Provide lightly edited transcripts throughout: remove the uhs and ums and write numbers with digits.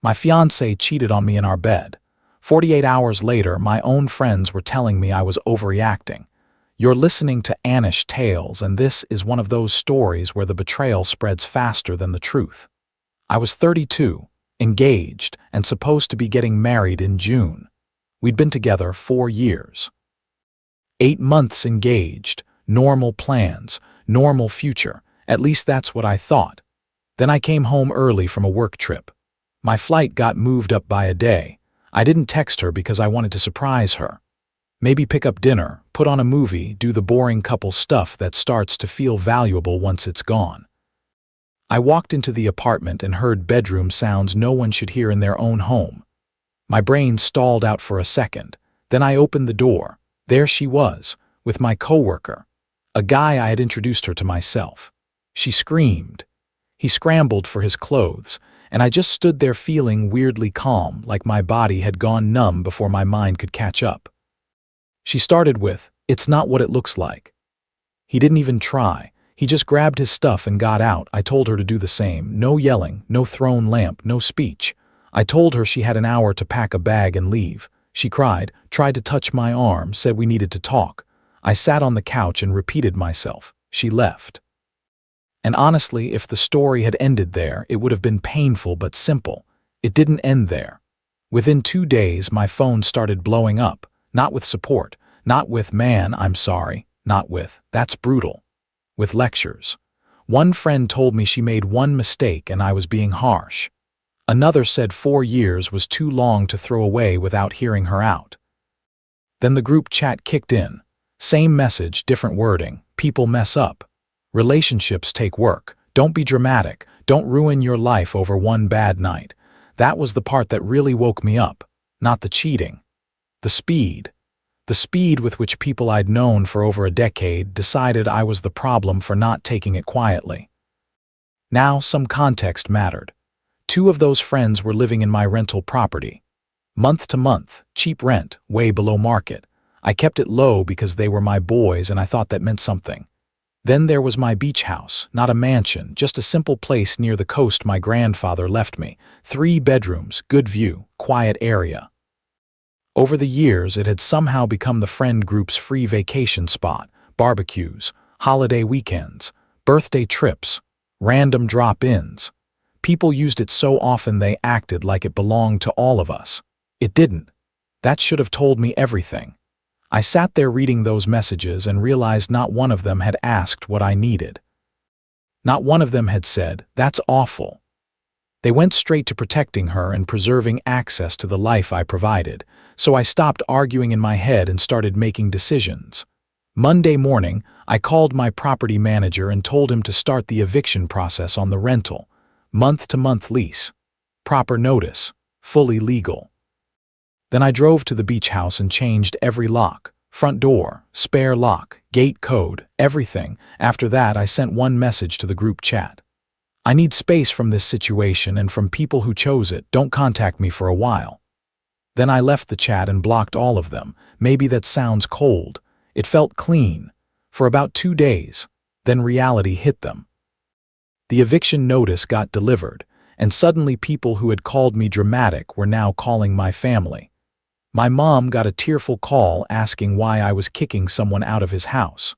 My fiancée cheated on me in our bed. 48 hours later, my own friends were telling me I was overreacting. You're listening to Anish Tales, and this is one of those stories where the betrayal spreads faster than the truth. I was 32, engaged, and supposed to be getting married in June. We'd been together 4 years. 8 months engaged, normal plans, normal future. At least that's what I thought. Then I came home early from a work trip. My flight got moved up by a day. I didn't text her because I wanted to surprise her. Maybe pick up dinner, put on a movie, do the boring couple stuff that starts to feel valuable once it's gone. I walked into the apartment and heard bedroom sounds no one should hear in their own home. My brain stalled out for a second. Then I opened the door. There she was, with my coworker, a guy I had introduced her to myself. She screamed. He scrambled for his clothes, and I just stood there feeling weirdly calm, like my body had gone numb before my mind could catch up. She started with, "It's not what it looks like." He didn't even try. He just grabbed his stuff and got out. I told her to do the same. No yelling, no thrown lamp, no speech. I told her she had an hour to pack a bag and leave. She cried, tried to touch my arm, said we needed to talk. I sat on the couch and repeated myself. She left. And honestly, if the story had ended there, it would have been painful but simple. It didn't end there. Within 2 days, my phone started blowing up. Not with support, not with, "Man, I'm sorry," not with, "That's brutal," with lectures. One friend told me she made one mistake and I was being harsh. Another said 4 years was too long to throw away without hearing her out. Then the group chat kicked in. Same message, different wording. People mess up. Relationships take work. Don't be dramatic. Don't ruin your life over one bad night. That was the part that really woke me up, not the cheating. The speed. The speed with which people I'd known for over a decade decided I was the problem for not taking it quietly. Now some context mattered. 2 of those friends were living in my rental property. Month to month, cheap rent, way below market. I kept it low because they were my boys and I thought that meant something. Then there was my beach house, not a mansion, just a simple place near the coast my grandfather left me. 3 bedrooms, good view, quiet area. Over the years, it had somehow become the friend group's free vacation spot, barbecues, holiday weekends, birthday trips, random drop-ins. People used it so often they acted like it belonged to all of us. It didn't. That should have told me everything. I sat there reading those messages and realized not one of them had asked what I needed. Not one of them had said, "That's awful." They went straight to protecting her and preserving access to the life I provided, so I stopped arguing in my head and started making decisions. Monday morning, I called my property manager and told him to start the eviction process on the rental. Month-to-month lease. Proper notice. Fully legal. Then I drove to the beach house and changed every lock. Front door, spare lock, gate code, everything. After that, I sent one message to the group chat. "I need space from this situation and from people who chose it. Don't contact me for a while." Then I left the chat and blocked all of them. Maybe that sounds cold. It felt clean. For about 2 days. Then reality hit them. The eviction notice got delivered, and suddenly people who had called me dramatic were now calling my family. My mom got a tearful call asking why I was kicking someone out of his house.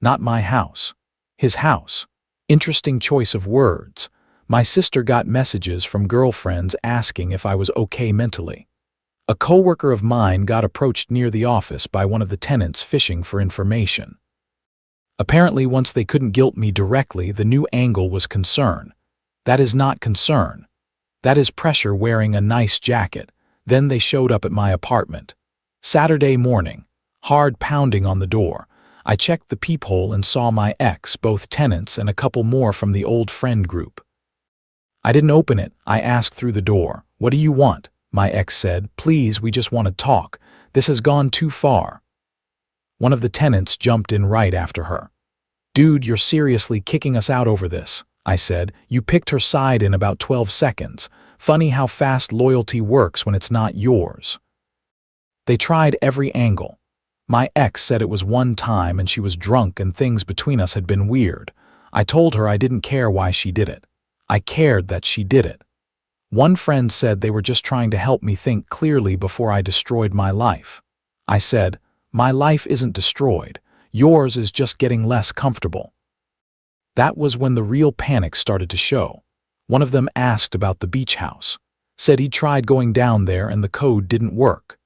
Not my house. His house. Interesting choice of words. My sister got messages from girlfriends asking if I was okay mentally. A coworker of mine got approached near the office by one of the tenants fishing for information. Apparently, once they couldn't guilt me directly, the new angle was concern. That is not concern. That is pressure wearing a nice jacket. Then they showed up at my apartment. Saturday morning. Hard pounding on the door. I checked the peephole and saw my ex, both tenants, and a couple more from the old friend group. I didn't open it. I asked through the door, "What do you want?" My ex said, "Please, we just want to talk. This has gone too far." One of the tenants jumped in right after her. "Dude, you're seriously kicking us out over this," I said. "You picked her side in about 12 seconds. Funny how fast loyalty works when it's not yours." They tried every angle. My ex said it was one time and she was drunk and things between us had been weird. I told her I didn't care why she did it. I cared that she did it. One friend said they were just trying to help me think clearly before I destroyed my life. I said, "My life isn't destroyed. Yours is just getting less comfortable." That was when the real panic started to show. One of them asked about the beach house, said he'd tried going down there and the code didn't work.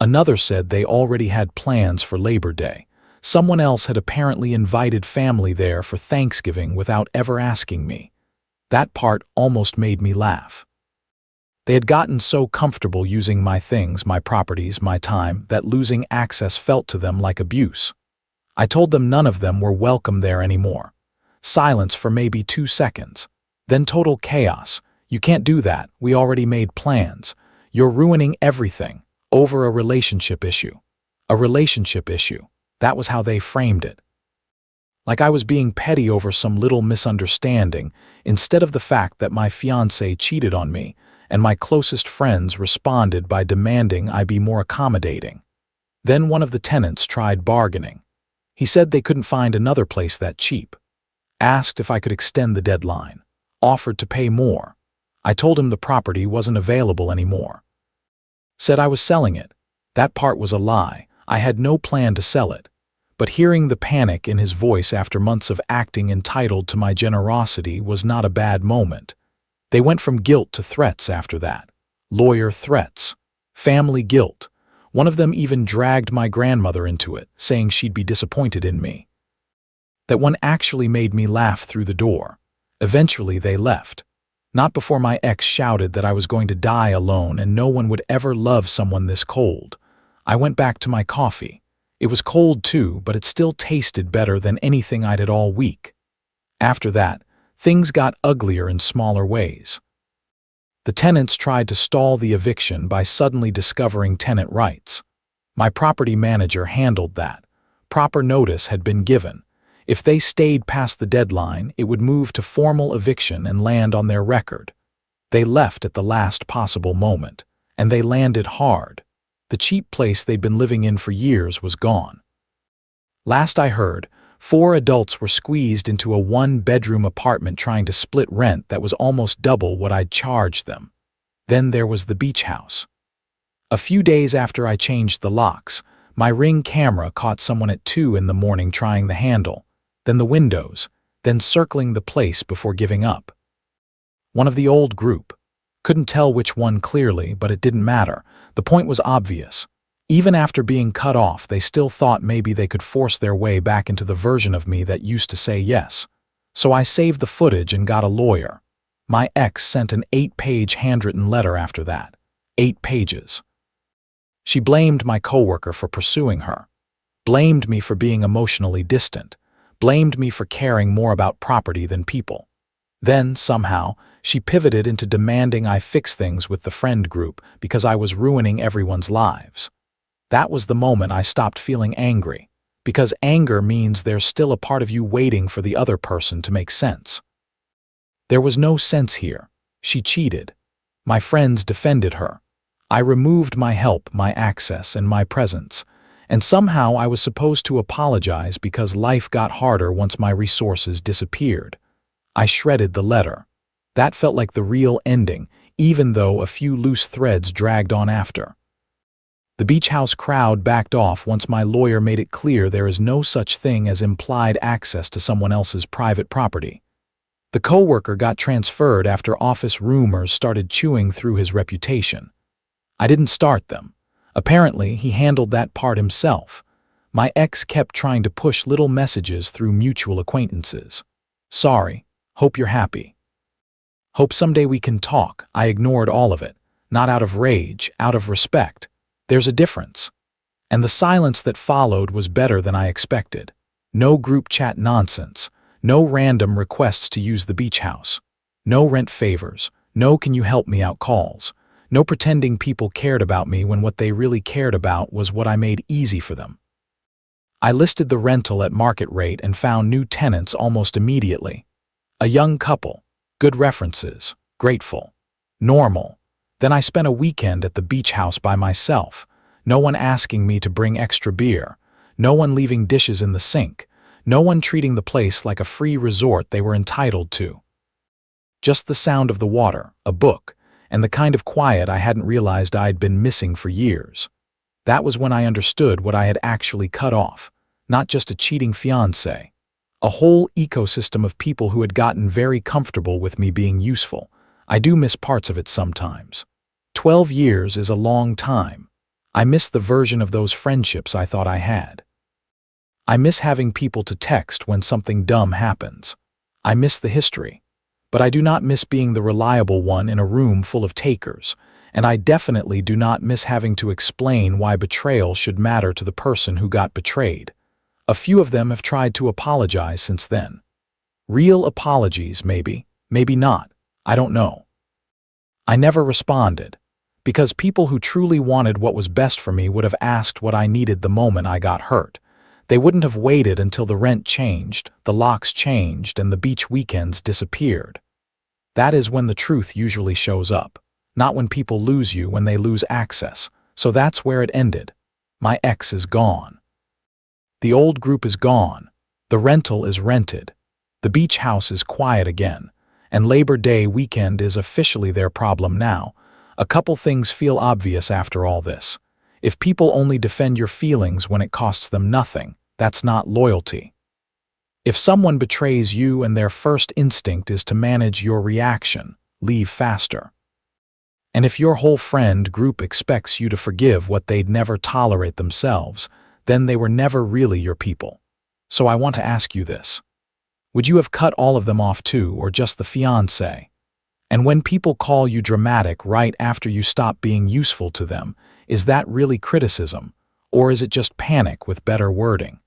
Another said they already had plans for Labor Day. Someone else had apparently invited family there for Thanksgiving without ever asking me. That part almost made me laugh. They had gotten so comfortable using my things, my properties, my time, that losing access felt to them like abuse. I told them none of them were welcome there anymore. Silence for maybe 2 seconds. Then total chaos. "You can't do that. We already made plans. You're ruining everything. Over a relationship issue." A relationship issue. That was how they framed it. Like I was being petty over some little misunderstanding, instead of the fact that my fiancée cheated on me, and my closest friends responded by demanding I be more accommodating. Then one of the tenants tried bargaining. He said they couldn't find another place that cheap. Asked if I could extend the deadline. Offered to pay more. I told him the property wasn't available anymore. Said I was selling it. That part was a lie. I had no plan to sell it. But hearing the panic in his voice after months of acting entitled to my generosity was not a bad moment. They went from guilt to threats after that. Lawyer threats. Family guilt. One of them even dragged my grandmother into it, saying she'd be disappointed in me. That one actually made me laugh through the door. Eventually they left. Not before my ex shouted that I was going to die alone and no one would ever love someone this cold. I went back to my coffee. It was cold too, but it still tasted better than anything I'd had all week. After that, things got uglier in smaller ways. The tenants tried to stall the eviction by suddenly discovering tenant rights. My property manager handled that. Proper notice had been given. If they stayed past the deadline, it would move to formal eviction and land on their record. They left at the last possible moment, and they landed hard. The cheap place they'd been living in for years was gone. Last I heard, 4 adults were squeezed into a 1-bedroom apartment trying to split rent that was almost double what I'd charged them. Then there was the beach house. A few days after I changed the locks, my Ring camera caught someone at 2 in the morning trying the handle, then the windows, then circling the place before giving up. One of the old group. Couldn't tell which one clearly, but it didn't matter. The point was obvious. Even after being cut off, they still thought maybe they could force their way back into the version of me that used to say yes. So I saved the footage and got a lawyer. My ex sent an 8-page handwritten letter after that. 8 pages. She blamed my coworker for pursuing her. Blamed me for being emotionally distant. Blamed me for caring more about property than people. Then, somehow, she pivoted into demanding I fix things with the friend group because I was ruining everyone's lives. That was the moment I stopped feeling angry, because anger means there's still a part of you waiting for the other person to make sense. There was no sense here. She cheated. My friends defended her. I removed my help, my access, and my presence, and somehow I was supposed to apologize because life got harder once my resources disappeared. I shredded the letter. That felt like the real ending, even though a few loose threads dragged on after. The beach house crowd backed off once my lawyer made it clear there is no such thing as implied access to someone else's private property. The coworker got transferred after office rumors started chewing through his reputation. I didn't start them. Apparently, he handled that part himself. My ex kept trying to push little messages through mutual acquaintances. "Sorry. Hope you're happy. Hope someday we can talk." I ignored all of it. Not out of rage, out of respect. There's a difference. And the silence that followed was better than I expected. No group chat nonsense. No random requests to use the beach house. No rent favors. No "can you help me out" calls. No pretending people cared about me when what they really cared about was what I made easy for them. I listed the rental at market rate and found new tenants almost immediately. A young couple. Good references. Grateful. Normal. Then I spent a weekend at the beach house by myself. No one asking me to bring extra beer. No one leaving dishes in the sink. No one treating the place like a free resort they were entitled to. Just the sound of the water, a book, and the kind of quiet I hadn't realized I'd been missing for years. That was when I understood what I had actually cut off, not just a cheating fiancé. A whole ecosystem of people who had gotten very comfortable with me being useful. I do miss parts of it sometimes. 12 years is a long time. I miss the version of those friendships I thought I had. I miss having people to text when something dumb happens. I miss the history. But I do not miss being the reliable one in a room full of takers, and I definitely do not miss having to explain why betrayal should matter to the person who got betrayed. A few of them have tried to apologize since then. Real apologies, maybe, maybe not, I don't know. I never responded, because people who truly wanted what was best for me would have asked what I needed the moment I got hurt. They wouldn't have waited until the rent changed, the locks changed, and the beach weekends disappeared. That is when the truth usually shows up, not when people lose you, when they lose access. So that's where it ended. My ex is gone. The old group is gone. The rental is rented. The beach house is quiet again. And Labor Day weekend is officially their problem now. A couple things feel obvious after all this. If people only defend your feelings when it costs them nothing, that's not loyalty. If someone betrays you and their first instinct is to manage your reaction, leave faster. And if your whole friend group expects you to forgive what they'd never tolerate themselves, then they were never really your people. So I want to ask you this. Would you have cut all of them off too, or just the fiancé? And when people call you dramatic right after you stop being useful to them, is that really criticism, or is it just panic with better wording?